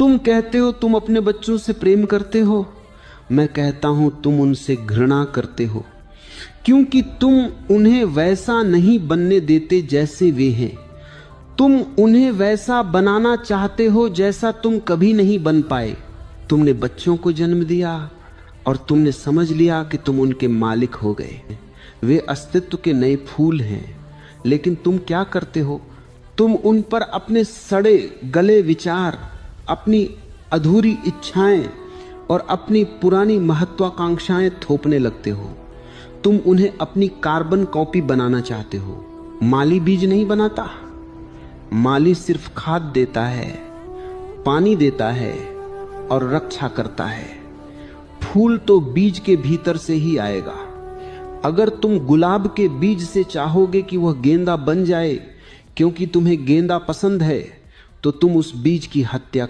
तुम कहते हो तुम अपने बच्चों से प्रेम करते हो, मैं कहता हूं तुम उनसे घृणा करते हो, क्योंकि तुम उन्हें वैसा नहीं बनने देते जैसे वे हैं। तुम उन्हें वैसा बनाना चाहते हो जैसा तुम कभी नहीं बन पाए। तुमने बच्चों को जन्म दिया और तुमने समझ लिया कि तुम उनके मालिक हो गए। वे अस्तित्व के नए फूल हैं, लेकिन तुम क्या करते हो? तुम उन पर अपने सड़े गले विचार, अपनी अधूरी इच्छाएं और अपनी पुरानी महत्वाकांक्षाएं थोपने लगते हो। तुम उन्हें अपनी कार्बन कॉपी बनाना चाहते हो। माली बीज नहीं बनाता, माली सिर्फ खाद देता है, पानी देता है और रक्षा करता है। फूल तो बीज के भीतर से ही आएगा। अगर तुम गुलाब के बीज से चाहोगे कि वह गेंदा बन जाए क्योंकि तुम्हें गेंदा पसंद है, तो तुम उस बीज की हत्या